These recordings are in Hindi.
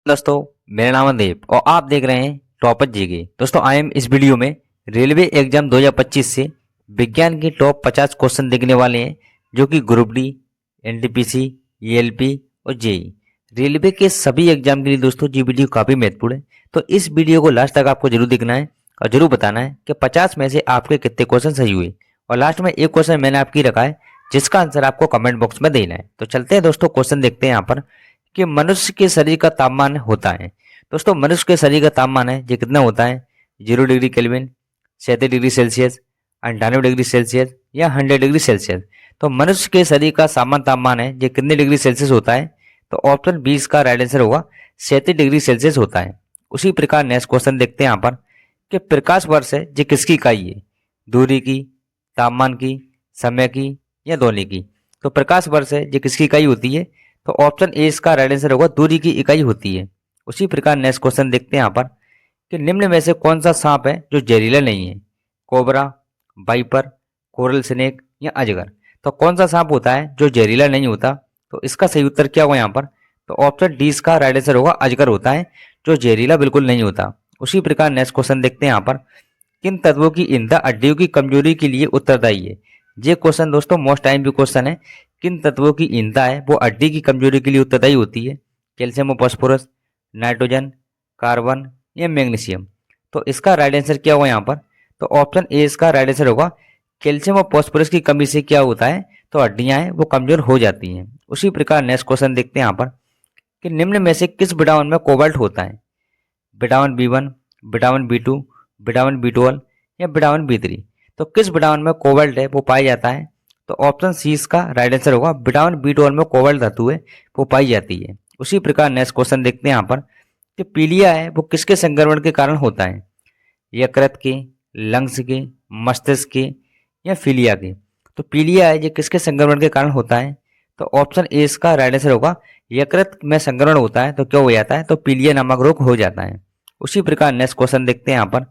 दोस्तों, मेरा नाम है देव और आप देख रहे हैं टॉपर जीके। दोस्तों, आई एम इस वीडियो में रेलवे एग्जाम 2025 से विज्ञान के टॉप 50 क्वेश्चन देखने वाले हैं, जो कि ग्रुप डी, एनटीपीसी, ईएलपी और जेई रेलवे के सभी एग्जाम के लिए दोस्तों ये वीडियो काफ़ी महत्वपूर्ण है। तो इस वीडियो को लास्ट तक आपको जरूर देखना है और जरूर बताना है कि 50 में से आपके कितने क्वेश्चन सही हुए। और लास्ट में एक क्वेश्चन मैंने आपकी रखा है जिसका आंसर आपको कमेंट बॉक्स में देना है। तो चलते हैं दोस्तों, क्वेश्चन देखते हैं यहाँ पर कि मनुष्य के शरीर का तापमान होता है। दोस्तों, मनुष्य के शरीर का तापमान है ये कितना होता है? 0 degree kelvin, 37 degree Celsius, 98 degree Celsius या 100 डिग्री सेल्सियस। तो मनुष्य के शरीर का सामान्य तापमान है ये कितने डिग्री सेल्सियस होता है? तो ऑप्शन 20 का राइट आंसर होगा 37 डिग्री सेल्सियस होता है। उसी प्रकार नेक्स्ट क्वेश्चन देखते हैं यहाँ पर कि प्रकाश वर्ष है ये किसकी इकाई है? दूरी की, तापमान की, समय की या दोनों की? तो प्रकाश वर्ष है ये किसकी इकाई होती है? तो ऑप्शन ए इसका राइट आंसर होगा दूरी की इकाई होती है। उसी प्रकार नेक्स्ट क्वेश्चन देखते हैं यहाँ पर कि निम्न में से कौन सा सांप है जो जहरीला नहीं है? कोबरा, वाइपर, कोरल स्नेक या अजगर? तो कौन सा सांप होता है जो जहरीला नहीं होता? तो इसका सही उत्तर क्या होगा यहाँ पर? तो ऑप्शन डी इसका राइट आंसर होगा अजगर होता है जो जहरीला बिल्कुल नहीं होता। उसी प्रकार नेक्स्ट क्वेश्चन देखते हैं यहाँ पर किन तत्वों की ईंधा हड्डियों की कमजोरी के लिए उत्तरदायी है? ये क्वेश्चन दोस्तों मोस्ट टाइम भी क्वेश्चन है। किन तत्वों की ईंधा है वो हड्डी की कमजोरी के लिए उत्तरदायी होती है? कैल्शियम और फास्फोरस, नाइट्रोजन, कार्बन या मैग्नीशियम? तो इसका राइट आंसर क्या होगा यहाँ पर? तो ऑप्शन ए इसका राइट आंसर होगा कैल्शियम और फास्फोरस की कमी से क्या होता है? तो हड्डियां हैं वो कमजोर हो जाती हैं। उसी प्रकार नेक्स्ट क्वेश्चन देखते हैं यहाँ पर कि निम्न में से किस विटामिन में कोबाल्ट होता है? Vitamin B 1, vitamin B 2, vitamin B 12 या विटामिन बी 3? तो किस विटामिन में कोबाल्ट है वो पाया जाता है? तो ऑप्शन सी इसका राइट आंसर होगा विटामिन बी 12 में कोबाल्ट धातु है वो पाई जाती है। उसी प्रकार नेक्स्ट क्वेश्चन देखते हैं यहाँ पर कि पीलिया है वो किसके संक्रमण के कारण होता है? यकृत के, लंग्स के, मस्तिष्क के या फीलिया के? तो पीलिया है ये किसके संक्रमण के कारण होता है? तो ऑप्शन ए इसका राइट आंसर होगा यकृत में संक्रमण होता है तो क्या हो जाता है? तो पीलिया नामक रोग हो जाता है। उसी प्रकार नेक्स्ट क्वेश्चन देखते हैं यहाँ पर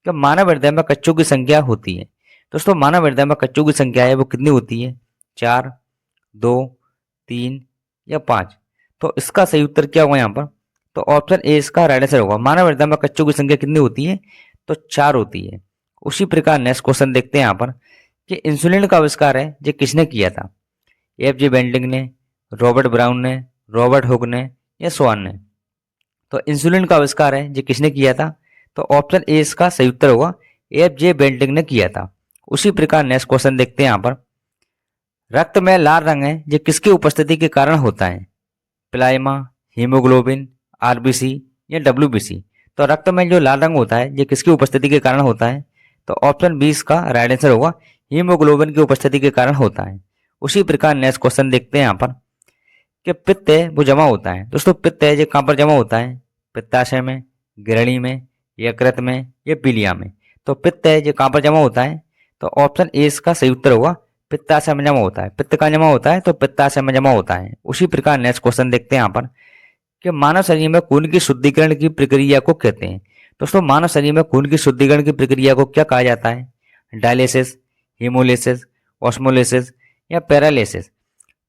कि मानव हृदय में कच्चों की संख्या होती है। दोस्तों, मानव हृदय में कच्चों की संख्या है वो कितनी होती है? 4, 2, 3 या 5? तो इसका सही उत्तर क्या होगा यहाँ पर? तो ऑप्शन ए इसका राइट आंसर होगा मानव हृदय में कच्चों की संख्या कितनी होती है? तो 4 होती है। उसी प्रकार नेक्स्ट क्वेश्चन देखते हैं यहाँ पर कि इंसुलिन का आविष्कार है ये किसने किया था? एफ जे बेंटिंग ने, रॉबर्ट ब्राउन ने, रॉबर्ट हुक ने या स्वान ने? तो इंसुलिन का आविष्कार है ये किसने किया था? तो ऑप्शन ए इसका सही उत्तर होगा एफ जे बेंटिंग ने किया था। उसी प्रकार नेक्स्ट क्वेश्चन देखते हैं यहाँ पर रक्त में लाल रंग है ये किसकी उपस्थिति के कारण होता है? प्लाज्मा, हीमोग्लोबिन, आरबीसी या डब्ल्यूबीसी? तो रक्त में जो लाल रंग होता है ये किसकी उपस्थिति के कारण होता है? तो ऑप्शन 20 का राइट आंसर होगा हीमोग्लोबिन की उपस्थिति के कारण होता है। उसी प्रकार नेक्स्ट क्वेश्चन देखते हैं यहाँ पर कि पित्त है वो जमा होता है। दोस्तों, पित्त है ये कहाँ पर जमा होता है? पित्ताशय में, गिरणी में, यकृत में या पीलिया में? तो पित्त है ये कहाँ पर जमा होता है? तो ऑप्शन ए इसका सही उत्तर होगा पित्ताशय में जमा होता है। पित्त का जमा होता है तो पित्ताशय में जमा होता है। उसी प्रकार नेक्स्ट क्वेश्चन देखते हैं यहाँ पर कि मानव शरीर में खून की शुद्धिकरण की प्रक्रिया को कहते हैं। दोस्तों, मानव शरीर में खून की शुद्धिकरण की प्रक्रिया को क्या कहा जाता है? डायलिसिस, हीमोलिसिस, ऑस्मोलिसिस या पैरालिसिस?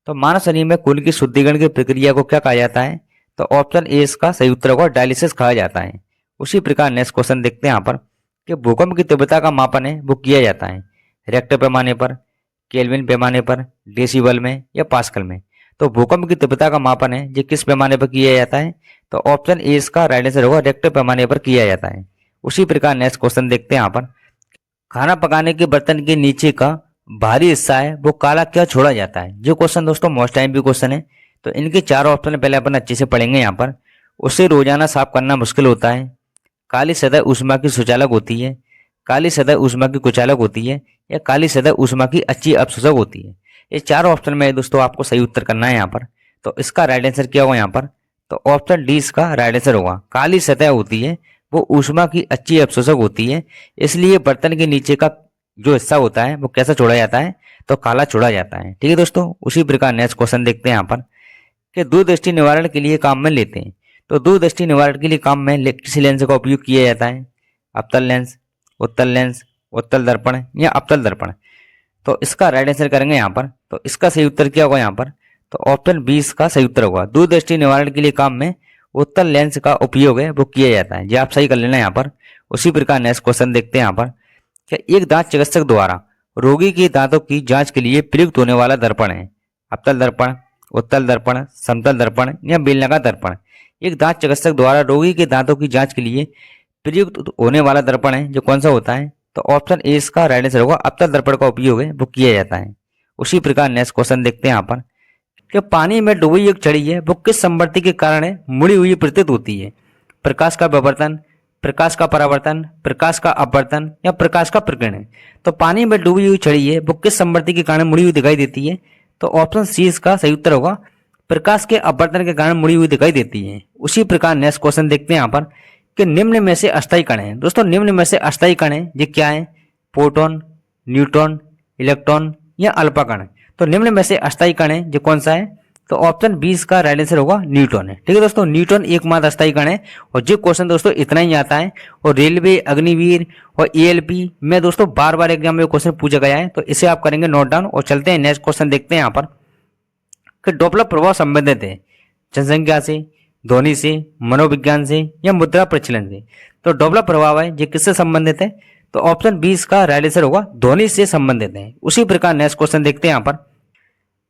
तो मानव शरीर में खून की शुद्धिकरण की प्रक्रिया को क्या कहा जाता है? तो ऑप्शन ए इसका सही उत्तर होगा डायलिसिस कहा जाता है। उसी प्रकार नेक्स्ट क्वेश्चन देखते हैं यहाँ पर कि भूकंप की तीव्रता का मापन है वो किया जाता है रेक्टर पैमाने पर, केल्विन पैमाने पर, डेसिबल में या पास्कल में? तो भूकंप की तीव्रता का मापन है ये किस पैमाने पर किया जाता है? तो ऑप्शन ए इसका राइट आंसर होगा रेक्टर पैमाने पर किया जाता है। उसी प्रकार नेक्स्ट क्वेश्चन देखते हैं यहाँ पर खाना पकाने के बर्तन के नीचे का भारी हिस्सा है वो काला क्यों छोड़ा जाता है? जो क्वेश्चन दोस्तों मोस्ट टाइम भी क्वेश्चन है। तो इनके 4 ऑप्शन पहले अपन अच्छे से पढ़ेंगे यहाँ पर। उसे रोजाना साफ करना मुश्किल होता है, काली सतह ऊष्मा की सुचालक होती है, काली सतह ऊष्मा की कुचालक होती है या काली सतह ऊष्मा की अच्छी अवशोषक होती है? ये 4 ऑप्शन में दोस्तों आपको सही उत्तर करना है यहाँ पर। तो इसका राइट आंसर क्या होगा यहाँ पर? तो ऑप्शन डी इसका राइट आंसर होगा काली सतह होती है वो ऊष्मा की अच्छी अवशोषक होती है, इसलिए बर्तन के नीचे का जो हिस्सा होता है वो कैसा छोड़ा जाता है? तो काला छोड़ा जाता है। ठीक है दोस्तों, उसी प्रकार नेक्स्ट क्वेश्चन देखते हैं यहाँ पर कि दूरदृष्टि निवारण के लिए काम में लेते हैं। तो दूरदृष्टि निवारण के लिए काम में किसी लेंस का उपयोग किया जाता है? अवतल लेंस, उत्तल लेंस, उत्तल दर्पण या अवतल दर्पण? तो इसका राइट आंसर करेंगे यहाँ पर। तो इसका सही उत्तर क्या होगा यहाँ पर? तो ऑप्शन 20 का सही उत्तर होगा दूरदृष्टि निवारण के लिए काम में उत्तल लेंस का उपयोग है वो किया जाता है। ये आप सही कर लेना यहाँ पर। उसी प्रकार नेक्स्ट क्वेश्चन देखते हैं यहाँ पर, क्या एक दांत चिकित्सक द्वारा रोगी के दांतों की जांच के लिए प्रयुक्त होने वाला दर्पण है? अवतल दर्पण, उत्तल दर्पण, समतल दर्पण या बेलनाकार दर्पण? एक दांत चिकित्सक द्वारा रोगी के दांतों की जांच के लिए प्रयुक्त होने वाला दर्पण है जो कौन सा होता है? तो ऑप्शन ए इसका राइट आंसर होगा, अवतल दर्पण का उपयोग है वो किया जाता है। उसी प्रकार नेक्स्ट क्वेश्चन देखते हैं यहाँ पर, कि पानी में डूबी एक छड़ी है वो किस संवृत्ति के कारण है मुड़ी हुई प्रतीत होती है? प्रकाश का विवर्तन, प्रकाश का परावर्तन, प्रकाश का अपवर्तन या प्रकाश का प्रकीर्णन? तो पानी में डूबी हुई छड़ी है वो किस संवृत्ति के कारण मुड़ी हुई दिखाई देती है? तो ऑप्शन सी इसका सही उत्तर होगा, प्रकाश के अपवर्तन के कारण मुड़ी हुई दिखाई देती है। उसी प्रकार नेक्स्ट क्वेश्चन देखते हैं यहाँ पर, कि निम्न में से अस्थायी कण है। दोस्तों निम्न में से अस्थायी कण है ये क्या है? प्रोटॉन, न्यूट्रॉन, इलेक्ट्रॉन या अल्फा कण? तो निम्न में से अस्थायी कण है ये कौन सा है? तो ऑप्शन 20 का राइट आंसर होगा न्यूट्रॉन है। ठीक है दोस्तों, न्यूट्रॉन एकमात्र अस्थायी कण है। और ये क्वेश्चन दोस्तों इतना ही आता है, और रेलवे, अग्निवीर और एएलपी में दोस्तों बार बार एग्जाम में क्वेश्चन पूछा गया है, तो इसे आप करेंगे नोट डाउन। और चलते हैं नेक्स्ट क्वेश्चन देखते हैं यहाँ पर, कि डॉपलर प्रभाव संबंधित है जनसंख्या से, ध्वनि से, मनोविज्ञान से या मुद्रा प्रचलन से? तो डॉपलर प्रभाव है ये किससे संबंधित है? तो ऑप्शन 20 का राइट आंसर होगा, ध्वनि से संबंधित है। उसी प्रकार नेक्स्ट क्वेश्चन देखते हैं यहाँ पर,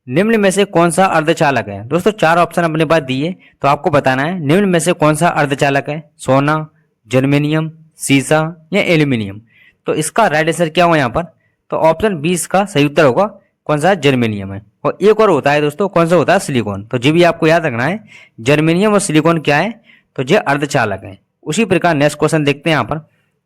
निम्न में से कौन सा अर्धचालक है? दोस्तों 4 ऑप्शन अपने पास दिए, तो आपको बताना है निम्न में से कौन सा अर्धचालक है? सोना, जर्मेनियम, सीसा या एल्यूमिनियम? तो इसका राइट आंसर क्या होगा यहाँ पर? तो ऑप्शन 20 का सही उत्तर होगा, कौन सा? जर्मेनियम है। और एक और होता है दोस्तों, कौन सा होता है? सिलिकॉन। तो जी भी आपको याद रखना है, जर्मेनियम और सिलिकॉन क्या है? तो ये अर्धचालक है। उसी प्रकार नेक्स्ट क्वेश्चन देखते हैं यहाँ पर,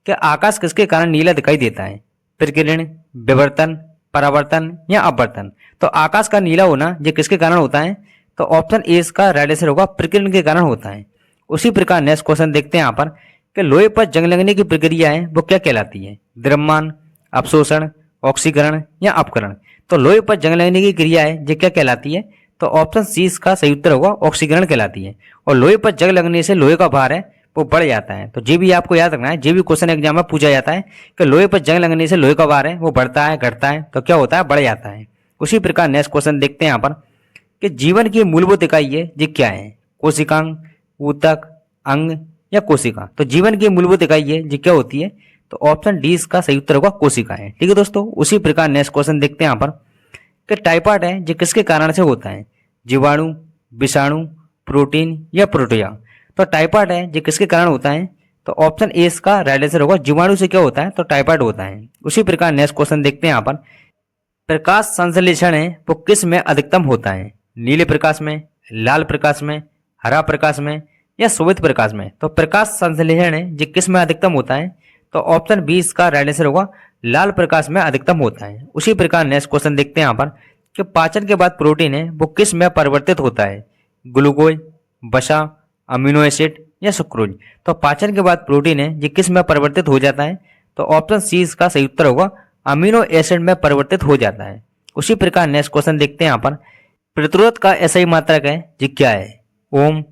कि आकाश किसके कारण नीला दिखाई देता है? प्रकीर्णन, विवर्तन, परावर्तन या अपवर्तन? तो आकाश का नीला होना ये किसके कारण होता है? तो ऑप्शन ए इसका राइट आंसर होगा, प्रकीर्णन के कारण होता है। उसी प्रकार नेक्स्ट क्वेश्चन देखते हैं यहाँ पर, कि लोहे पर जंग लगने की प्रक्रिया है वो क्या कहलाती है? द्रव्यमान, अवशोषण, ऑक्सीकरण या अपकरण? तो लोहे पर जंग लगने की क्रिया है ये क्या कहलाती है? तो ऑप्शन सी इसका सही उत्तर होगा, ऑक्सीकरण कहलाती है। और लोहे पर जंग लगने से लोहे का भार है वो बढ़ जाता है। तो ये भी आपको याद रखना है, ये भी क्वेश्चन एग्जाम में पूछा जाता है कि लोहे पर जंग लगने से लोहे का भार है वो बढ़ता है, घटता है? तो क्या होता है? बढ़ जाता है। उसी प्रकार नेक्स्ट क्वेश्चन देखते हैं यहाँ पर, कि जीवन की मूलभूत इकाई है ये क्या है? कोशिकांग, ऊतक, अंग या कोशिका? तो जीवन की मूलभूत इकाई है ये क्या होती है? तो ऑप्शन डी इसका सही उत्तर होगा, कोशिका है। ठीक है दोस्तों, उसी प्रकार नेक्स्ट क्वेश्चन देखते हैं यहाँ पर, कि टाइफाइड है ये किसके कारण से होता है? जीवाणु, विषाणु, प्रोटीन या प्रोटिया? तो टाइफाइड है ये किसके कारण होता है? तो ऑप्शन ए इसका राइट आंसर होगा, जीवाणु से क्या होता है? तो टाइफाइड होता है। उसी प्रकार नेक्स्ट क्वेश्चन देखते हैं यहाँ पर, प्रकाश संश्लेषण है वो किस में अधिकतम होता है? नीले प्रकाश में, लाल प्रकाश में, हरा प्रकाश में या श्वेत प्रकाश में? तो प्रकाश संश्लेषण है ये किस में अधिकतम होता है? तो ऑप्शन 20 का राइट आंसर होगा, लाल प्रकाश में अधिकतम होता है। उसी प्रकार नेक्स्ट क्वेश्चन देखते हैं यहाँ पर, कि पाचन के बाद प्रोटीन है वो किस में परिवर्तित होता है? ग्लूकोज, वसा, अमीनो एसिड या सुक्रोज? तो पाचन के बाद प्रोटीन है ये किस में परिवर्तित हो जाता है? तो ऑप्शन सी इसका सही उत्तर होगा, अमीनो एसिड में परिवर्तित हो जाता है। उसी प्रकार नेक्स्ट क्वेश्चन देखते हैं यहाँ पर, प्रतिरोध का एसआई मात्रक है ये क्या है? ओम,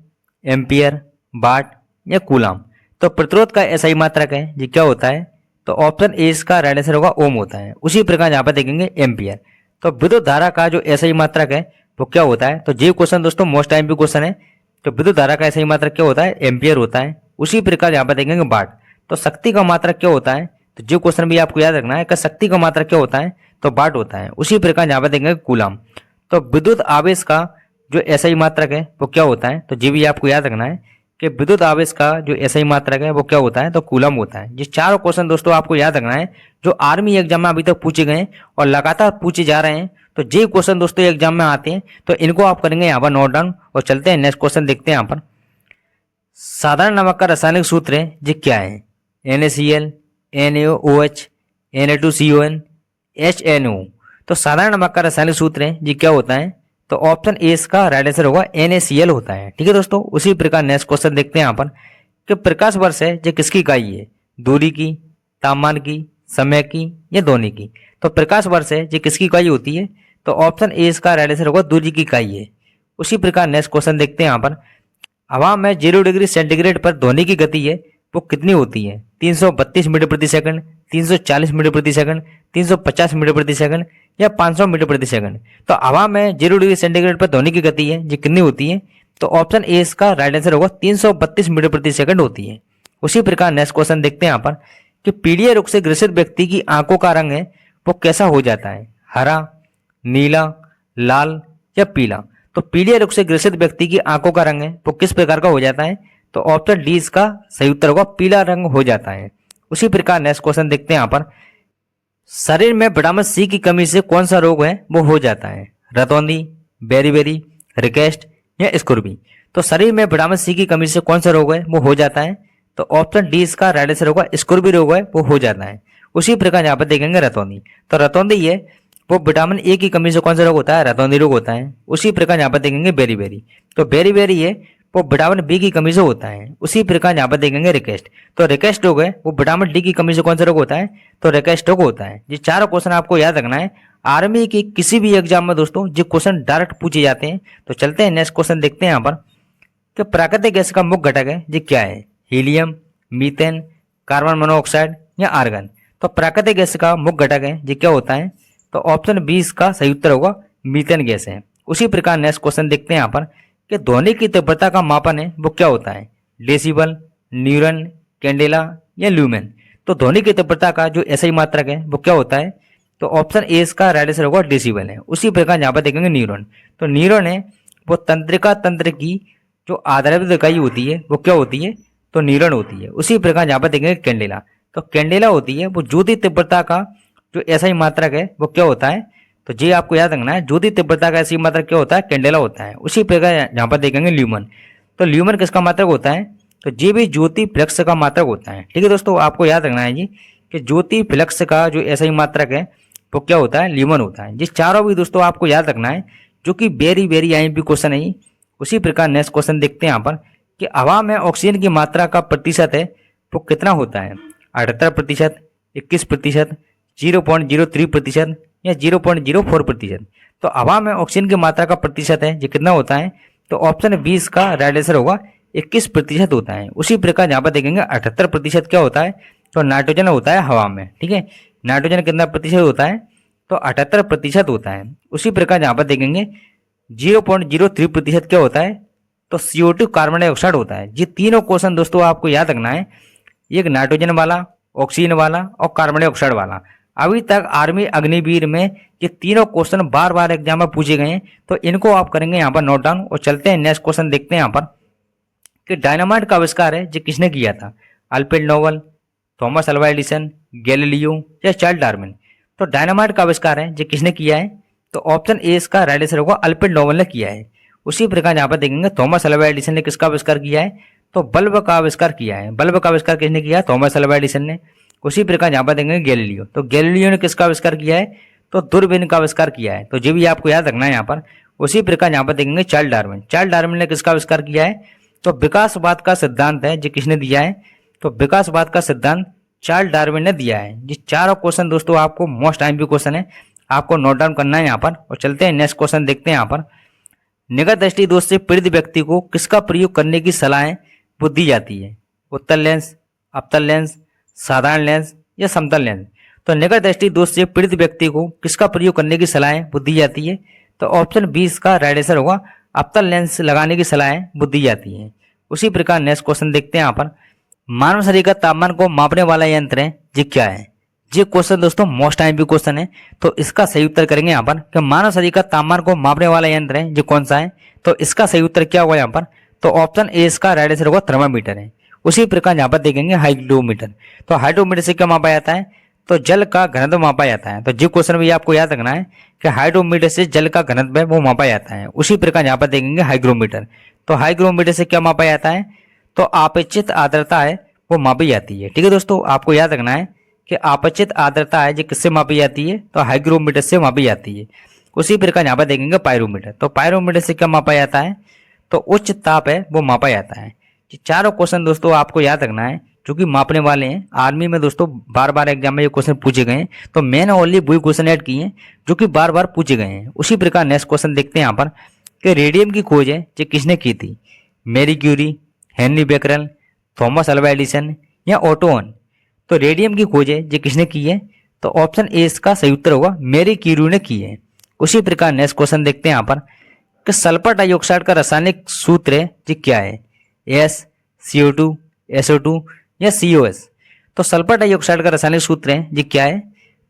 एम्पियर, वाट या कूलाम? तो प्रतिरोध का एसआई मात्रक है ये क्या होता है? तो ऑप्शन ए इसका राइट आंसर होगा, ओम होता है। उसी प्रकार यहाँ पर देखेंगे एम्पियर। तो विद्युत धारा का जो एसआई मात्रक है वो क्या होता है? तो ये क्वेश्चन दोस्तों मोस्ट टाइम भी क्वेश्चन है। तो विद्युत धारा का एसआई मात्रक क्या होता है? एम्पियर होता है। उसी प्रकार यहाँ पर देखेंगे वाट। तो शक्ति का मात्रक क्या होता है? तो जो क्वेश्चन भी आपको याद रखना है कि शक्ति का मात्रक क्या होता है? तो वाट होता है। उसी प्रकार यहाँ पर देखेंगे कूलाम। तो विद्युत आवेश का जो एसआई मात्रक है वो क्या होता है? तो ये भी आपको याद रखना है कि विद्युत आवेश का जो एसआई मात्रक है वो क्या होता है? तो कूलम होता है। ये चारों क्वेश्चन दोस्तों आपको याद रखना है जो आर्मी एग्जाम में अभी तक पूछे गए और लगातार पूछे जा रहे हैं। तो ये क्वेश्चन दोस्तों एग्जाम में आते हैं, तो इनको आप करेंगे यहाँ पर नोट डाउन। और चलते हैं नेक्स्ट क्वेश्चन देखते हैं यहाँ पर, साधारण नमक का रासायनिक सूत्र है ये क्या है? NaCl, NaOH, Na2CO, HNO। तो साधारण नमक का रासायनिक सूत्र है ये क्या होता है? तो ऑप्शन ए इसका राइट आंसर होगा, NaCl होता है। ठीक है दोस्तों, उसी प्रकार नेक्स्ट क्वेश्चन देखते हैं यहाँ पर कि प्रकाश वर्ष है ये किसकी इकाई है? दूरी की, तापमान की, समय की या दोनों की? तो प्रकाश वर्ष है ये किसकी इकाई होती है? तो ऑप्शन ए इसका राइट आंसर होगा, दूरी की इकाई है। उसी प्रकार नेक्स्ट क्वेश्चन देखते हैं यहाँ पर, हवा में 0 डिग्री सेंटीग्रेड पर ध्वनि की गति है वो कितनी होती है? 332 मीटर प्रति सेकंड, 340 मीटर प्रति सेकंड, 350 मीटर प्रति सेकंड या 500 मीटर प्रति सेकंड? तो हवा में 0 डिग्री सेंटीग्रेड पर ध्वनि की गति है ये कितनी होती है? तो ऑप्शन ए इसका राइट आंसर होगा 332 मीटर प्रति सेकंड होती है। उसी प्रकार नेक्स्ट क्वेश्चन देखते हैं यहाँ पर कि पीलिया रोग से ग्रसित व्यक्ति की आंखों का रंग है वो कैसा हो जाता है, हरा, नीला, लाल या पीला। तो पीलिया रोग से ग्रसित व्यक्ति की आंखों का रंग है वो किस प्रकार का हो जाता है, तो ऑप्शन डी इसका सही उत्तर होगा, पीला रंग हो जाता है। उसी प्रकार नेक्स्ट क्वेश्चन देखते हैं यहाँ पर, शरीर में विटामिन सी की कमी से कौन सा रोग है वो हो जाता है, रतौंधी, बेरीबेरी, रिकेस्ट या स्कर्वी। तो शरीर में विटामिन सी की कमी से कौन सा रोग है वो हो जाता है, तो ऑप्शन डी इसका राइट आंसर होगा, स्कर्वी रोग है वो हो जाता है। उसी प्रकार यहाँ पर देखेंगे रतौंधी, तो रतौंधी है वो विटामिन ए की कमी से कौन सा रोग होता है, रतौंधी रोग होता है। उसी प्रकार यहाँ पर देखेंगे बेरीबेरी, तो बेरीबेरी है वो विटामिन बी की कमी से होता है। उसी प्रकार यहाँ पर देखेंगे रिकेस्ट, तो रिकेस्ट रोग है वो विटामिन डी की कमी से कौन सा रोग होता है, तो रिकेस्ट रोग होता है। ये चारों क्वेश्चन आपको याद रखना है, आर्मी के किसी भी एग्जाम में दोस्तों जो क्वेश्चन डायरेक्ट पूछे जाते हैं। तो चलते हैं नेक्स्ट क्वेश्चन देखते हैं यहाँ पर कि प्राकृतिक गैस का मुख्य घटक है ये क्या है, हीलियम, मीथेन, कार्बन मोनोऑक्साइड या आर्गन। तो प्राकृतिक गैस का मुख्य घटक है ये क्या होता है, तो ऑप्शन बी इसका सही उत्तर होगा, मीथेन गैस है। उसी प्रकार नेक्स्ट क्वेश्चन देखते हैं यहाँ पर कि ध्वनि की तीव्रता का मापन है वो क्या होता है, डेसिबल, न्यूरन, कैंडेला या ल्यूमेन। तो ध्वनि की तीव्रता का जो ऐसा ही मात्रक है वो क्या होता है, तो ऑप्शन ए इसका राइट आंसर होगा, डेसिबल है। उसी प्रकार यहाँ पर देखेंगे न्यूरॉन, तो न्यूरॉन है वो तंत्रिका तंत्र की जो आधारभूत इकाई होती है वो क्या होती है, तो न्यूरॉन होती है। उसी प्रकार यहाँ पर देखेंगे कैंडेला, तो कैंडेला होती है वो ज्योति तीव्रता का जो ऐसा ही मात्रक है वो क्या होता है, तो ये आपको याद रखना है, ज्योति तीव्रता का ऐसी मात्रक क्या होता है, कैंडेला होता है। उसी प्रकार यहाँ पर देखेंगे ल्यूमन, तो ल्यूमन किसका मात्रक होता है, तो ये भी ज्योति फ्लक्स का मात्रक होता है। ठीक है दोस्तों, आपको याद रखना है जी कि ज्योति फ्लक्स का जो ऐसा ही मात्रक है वो क्या होता है, ल्यूमन होता है। ये चारों भी दोस्तों आपको याद रखना है, जो कि वेरी वेरी आईएमपी क्वेश्चन है। उसी प्रकार नेक्स्ट क्वेश्चन देखते हैं यहाँ पर कि हवा में ऑक्सीजन की मात्रा का प्रतिशत है वो कितना होता है, 78%, 21%, 0.03% या 0.04%। तो हवा में ऑक्सीजन की मात्रा का प्रतिशत है ये कितना होता है, तो ऑप्शन 20 का राइट आंसर होगा, 21% होता है। उसी प्रकार यहाँ पर देखेंगे 78% क्या होता है, तो नाइट्रोजन होता है हवा में। ठीक है, नाइट्रोजन कितना प्रतिशत होता है, तो 78% होता है। उसी प्रकार यहाँ पर देखेंगे 0.03% क्या होता है, तो CO2 कार्बन डाइऑक्साइड होता है। ये तीनों क्वेश्चन दोस्तों आपको याद रखना है, एक नाइट्रोजन वाला, ऑक्सीजन वाला और कार्बन डाइऑक्साइड वाला। अभी तक आर्मी अग्निवीर में ये तीनों क्वेश्चन बार बार एग्जाम में पूछे गए हैं, तो इनको आप करेंगे यहाँ पर नोट डाउन। और चलते हैं नेक्स्ट क्वेश्चन देखते हैं यहाँ पर कि डायनामाइट का आविष्कार है जो किसने किया था, Alfred Nobel, Thomas Alva Edison, Galileo या चार्ल्स डार्विन। तो डायनामाइट का आविष्कार है जो किसने किया है, तो ऑप्शन ए इसका राइट आंसर होगा, अल्फ्रेड नोबल ने किया है। उसी प्रकार यहाँ पर देखेंगे थॉमस अल्वा एडिसन ने किसका आविष्कार किया है, तो बल्ब का आविष्कार किया है। बल्ब का आविष्कार किसने किया, थॉमस अल्वा एडिसन ने। उसी प्रकार यहाँ पर देखेंगे गैलीलियो, तो गैलीलियो ने किसका आविष्कार किया है, तो दूरबीन का आविष्कार किया है। तो ये भी आपको याद रखना है यहाँ पर। उसी प्रकार यहाँ पर देखेंगे चार्ल्स डार्विन, चार्ल्स डार्विन ने किसका आविष्कार किया है, तो विकासवाद का सिद्धांत है जो किसने दिया है, तो विकासवाद का सिद्धांत चार्ल्स डार्विन ने दिया है। ये चारों क्वेश्चन दोस्तों आपको मोस्ट आईएमपी क्वेश्चन है, आपको नोट डाउन करना है यहाँ पर। और चलते हैं नेक्स्ट क्वेश्चन देखते हैं यहाँ पर, निकट दृष्टि दोष से पीड़ित व्यक्ति को किसका प्रयोग करने की सलाह वो दी जाती है, उत्तल लेंस, अवतल लेंस, साधारण लेंस या समतल लेंस। तो निकट दृष्टि दोष से पीड़ित व्यक्ति को किसका प्रयोग करने की सलाह वो दी जाती है, तो ऑप्शन 20 का राइट आंसर होगा, अवतल लेंस लगाने की सलाह वो दी जाती है। उसी प्रकार नेक्स्ट क्वेश्चन देखते हैं यहाँ पर, मानव शरीर का तापमान को मापने वाला यंत्र है ये क्या है। ये क्वेश्चन दोस्तों मोस्ट आईएमपी क्वेश्चन है, तो इसका सही उत्तर करेंगे यहाँ पर कि मानव शरीर का तापमान को मापने वाला यंत्र है ये कौन सा है, तो इसका सही उत्तर क्या होगा यहाँ पर, तो ऑप्शन ए इसका राइट आंसर होगा, थर्मामीटर है। उसी प्रकार यहाँ पर देखेंगे हाइड्रोमीटर, तो हाइड्रोमीटर से क्या मापा जाता है, तो जल का घनत्व मापा जाता है। तो जो क्वेश्चन भी आपको याद रखना है कि हाइड्रोमीटर से जल का घनत्व है वो मापा जाता है। उसी प्रकार यहाँ पर देखेंगे हाइग्रोमीटर, तो हाइग्रोमीटर से क्या मापा जाता है, तो अपेक्षित आर्द्रता है वो मापी जाती है। ठीक है दोस्तों, आपको याद रखना है कि अपेक्षित आर्द्रता है जो किससे मापी जाती है, तो हाइग्रोमीटर से मापी जाती है। उसी प्रकार यहाँ पर देखेंगे पायरोमीटर, तो पायरोमीटर से क्या मापा जाता है, तो उच्च ताप है वो मापा जाता है। ये चारों क्वेश्चन दोस्तों आपको याद रखना है, जो कि मापने वाले हैं। आर्मी में दोस्तों बार बार एग्जाम में ये क्वेश्चन पूछे गए हैं, तो मैंने ओनली वही क्वेश्चन ऐड किए हैं जो कि बार बार पूछे गए हैं। उसी प्रकार नेक्स्ट क्वेश्चन देखते हैं यहाँ पर कि रेडियम की खोज है जो किसने की थी, Marie Curie, Henri Becquerel, Thomas Alva Edison या ओटो हॉर्न। तो रेडियम की खोज है जो किसने की है, तो ऑप्शन ए इसका सही उत्तर होगा, मैरी क्यूरी ने की है। उसी प्रकार नेक्स्ट क्वेश्चन देखते हैं यहाँ पर कि सल्फर डाइऑक्साइड का रासायनिक सूत्र जी क्या है, एस, CO2, SO2 या COS। तो सल्फर डाइऑक्साइड का रासायनिक सूत्र है जी क्या है,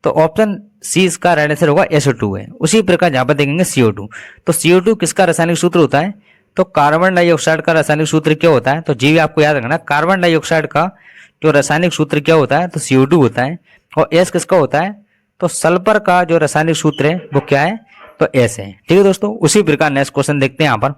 तो ऑप्शन सी इसका राइट आंसर होगा SO2 है। उसी प्रकार यहाँ पर देखेंगे CO2, तो CO2 किसका रासायनिक सूत्र होता है, तो कार्बन डाइऑक्साइड का रासायनिक सूत्र क्या होता है, तो जी भी आपको याद रखना, कार्बन डाइऑक्साइड का जो रासायनिक सूत्र क्या होता है, तो CO2 होता है। और एस किसका होता है, तो सल्फर का जो रासायनिक सूत्र है वो क्या है, तो एस है। ठीक है दोस्तों, उसी प्रकार नेक्स्ट क्वेश्चन देखते हैं यहाँ पर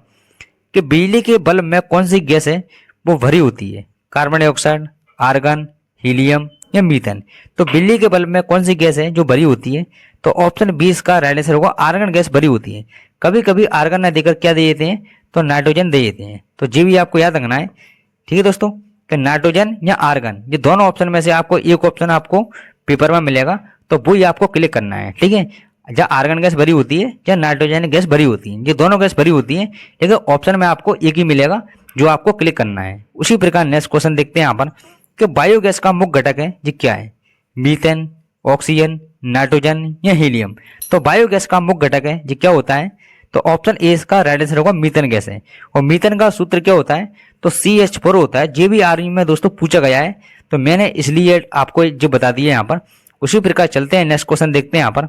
कि बिजली के बल्ब में कौन सी गैस है वो भरी होती है, कार्बन डाइऑक्साइड, आर्गन, हीलियम या मीथेन। तो बिजली के बल्ब में कौन सी गैस है जो भरी होती है, तो ऑप्शन 20 का राइट आंसर होगा आर्गन गैस भरी होती है। कभी कभी आर्गन न देकर क्या दे देते हैं, तो नाइट्रोजन दे देते हैं। तो जी भी आपको याद रखना है। ठीक है दोस्तों, कि नाइट्रोजन या आर्गन, ये दोनों ऑप्शन में से आपको एक ऑप्शन आपको पेपर में मिलेगा, तो वो ही आपको क्लिक करना है। ठीक है, या आर्गन गैस भरी होती है या नाइट्रोजन गैस भरी होती है, ये दोनों गैस भरी होती है, लेकिन ऑप्शन में आपको एक ही मिलेगा जो आपको क्लिक करना है। उसी प्रकार नेक्स्ट क्वेश्चन देखते हैं यहाँ पर कि बायोगैस का मुख्य घटक है जी क्या है, मीथेन, ऑक्सीजन, नाइट्रोजन या हीलियम। तो बायोगैस का मुख्य घटक है जी क्या होता है, तो ऑप्शन ए इसका राइट आंसर होगा मीथेन गैस है। और मीथेन का सूत्र क्या होता है, तो CH4 होता है। ये भी आर्मी में दोस्तों पूछा गया है, तो मैंने इसलिए आपको जो बता दिया यहाँ पर। उसी प्रकार चलते हैं नेक्स्ट क्वेश्चन देखते हैं यहाँ पर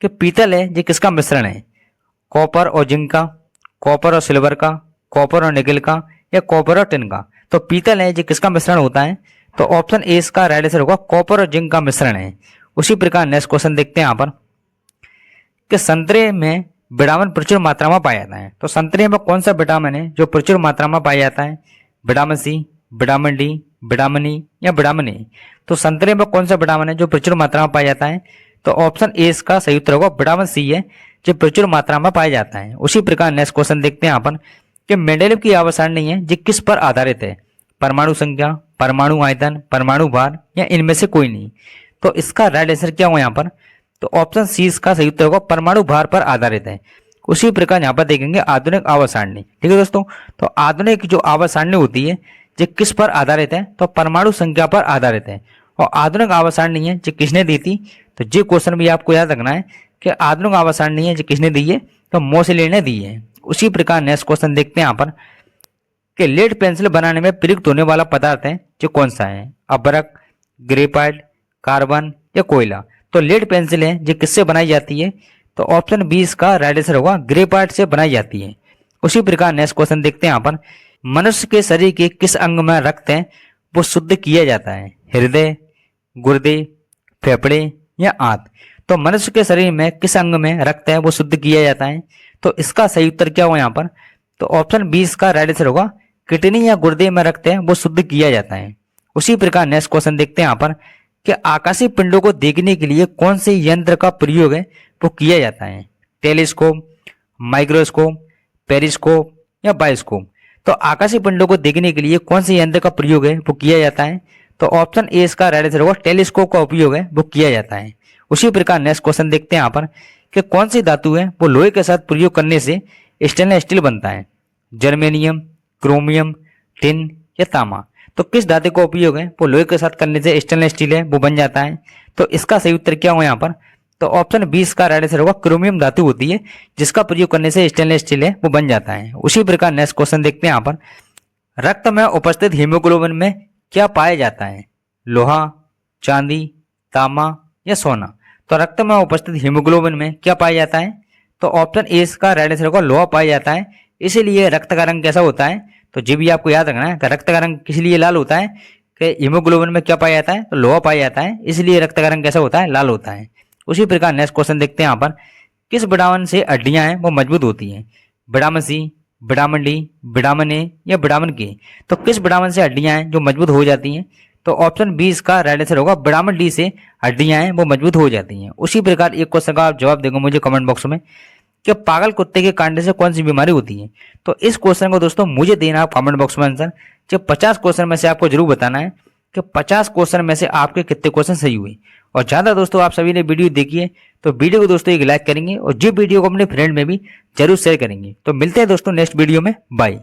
कि पीतल है ये किसका मिश्रण है, कॉपर और जिंक का, कॉपर और सिल्वर का, कॉपर और निकल का या कॉपर और टिन का। तो पीतल है ये किसका मिश्रण होता है, तो ऑप्शन ए इसका राइट आंसर होगा कॉपर और जिंक का मिश्रण है। उसी प्रकार नेक्स्ट क्वेश्चन देखते हैं यहाँ पर कि संतरे में विटामिन प्रचुर मात्रा में पाया जाता है। तो संतरे में कौन सा विटामिन है जो प्रचुर मात्रा में पाया जाता है, vitamin C, vitamin D, vitamin E या विटामिन ए। तो संतरे में कौन सा विटामिन है जो प्रचुर मात्रा में पाया जाता है, तो ऑप्शन ए इसका सही उत्तर होगा विटामिन सी है जो प्रचुर मात्रा में पाया जाता है। उसी प्रकार नेक्स्ट क्वेश्चन देखते हैं यहाँ पर कि मेंडेलीव की आवर्त सारणी है जो किस पर आधारित है, परमाणु संख्या, परमाणु आयतन, परमाणु भार या इनमें से कोई नहीं। तो इसका राइट आंसर क्या होगा यहाँ पर, तो ऑप्शन सी इसका सही उत्तर होगा परमाणु भार पर आधारित है। उसी प्रकार यहाँ पर देखेंगे आधुनिक आवर्त सारणी। ठीक है दोस्तों, तो आधुनिक जो आवर्त सारणी होती है जो किस पर आधारित है, तो परमाणु संख्या पर आधारित है। और आधुनिक आवर्त सारणी है जो किसने दी थी, तो ये क्वेश्चन भी आपको याद रखना है कि आधुनिक आवर्त सारणी है जो किसने दी है, तो मोसले ने दी है। उसी प्रकार नेक्स्ट क्वेश्चन देखते हैं यहाँ पर कि लेड पेंसिल बनाने में प्रयुक्त होने वाला पदार्थ है जो कौन सा है, अभ्रक, ग्रेफाइट, कार्बन या कोयला। तो लेड पेंसिल है जो किससे बनाई जाती है, तो ऑप्शन 20 का राइट आंसर होगा ग्रेफाइट से बनाई जाती है। उसी प्रकार नेक्स्ट क्वेश्चन देखते हैं यहाँ पर मनुष्य के शरीर के किस अंग में रक्त है वो शुद्ध किया जाता है, हृदय, गुर्दे, फेफड़े या आंत। तो मनुष्य के शरीर में किस अंग में रक्त है वो शुद्ध किया जाता है, तो इसका सही उत्तर क्या होगा यहाँ पर, तो ऑप्शन 20 का राइट आंसर होगा किडनी या गुर्दे में रक्त है वो शुद्ध किया जाता है। उसी प्रकार नेक्स्ट क्वेश्चन देखते हैं यहाँ पर कि आकाशीय पिंडों को देखने के लिए कौन से यंत्र का प्रयोग है वो किया जाता है, टेलीस्कोप, माइक्रोस्कोप, पेरिस्कोप या बायोस्कोप। तो आकाशीय पिंडों को देखने के लिए कौन से यंत्र का प्रयोग है वो किया जाता है, तो ऑप्शन ए इसका राइट आंसर होगा टेलीस्कोप का उपयोग है वो किया जाता है। उसी प्रकार नेक्स्ट क्वेश्चन देखते हैं यहाँ पर कि कौन सी धातु है वो लोहे के साथ प्रयोग करने से स्टेनलेस स्टील बनता है, जर्मेनियम, क्रोमियम, टिन या तांबा। तो किस धातु का उपयोग है वो लोहे के साथ करने से स्टेनलेस स्टील है वो बन जाता है, तो इसका सही उत्तर क्या होगा यहाँ पर, तो ऑप्शन 20 का राइट आंसर होगा क्रोमियम धातु होती है जिसका प्रयोग करने से स्टेनलेस स्टील है वो बन जाता है। उसी प्रकार नेक्स्ट क्वेश्चन देखते हैं यहाँ पर रक्त में उपस्थित हीमोग्लोबिन में क्या पाया जाता है, लोहा, चांदी, तांबा या सोना। तो रक्त में उपस्थित हीमोग्लोबिन में क्या पाया जाता है, तो ऑप्शन ए का राइट आंसर होगा लोहा पाया जाता है। इसीलिए रक्त का रंग कैसा होता है, तो ये भी आपको याद रखना है कि रक्त का रंग किस लिए लाल होता है, कि हीमोग्लोबिन में क्या पाया जाता है, तो लोहा पाया जाता है, इसलिए रक्त का रंग कैसा होता है, लाल होता है। उसी प्रकार नेक्स्ट क्वेश्चन देखते हैं यहाँ पर किस विटामिन से हड्डियां हैं वो मजबूत होती हैं, vitamin C, vitamin D, vitamin A या विटामिन के। तो किस विटामिन से हड्डियां हैं जो मजबूत हो जाती हैं, तो ऑप्शन 20 का राइट आंसर होगा विटामिन डी से हड्डियां हैं वो मजबूत हो जाती हैं। उसी प्रकार एक क्वेश्चन का आप जवाब देंगे मुझे कमेंट बॉक्स में कि पागल कुत्ते के काटने से कौन सी बीमारी होती है। तो इस क्वेश्चन को दोस्तों मुझे देना आप कमेंट बॉक्स में आंसर। जब 50 क्वेश्चन में से आपको जरूर बताना है कि 50 क्वेश्चन में से आपके कितने क्वेश्चन सही हुए। और ज़्यादा दोस्तों आप सभी ने वीडियो देखी है तो वीडियो को दोस्तों एक लाइक करेंगे और जो वीडियो को अपने फ्रेंड में भी जरूर शेयर करेंगे। तो मिलते हैं दोस्तों नेक्स्ट वीडियो में, बाय।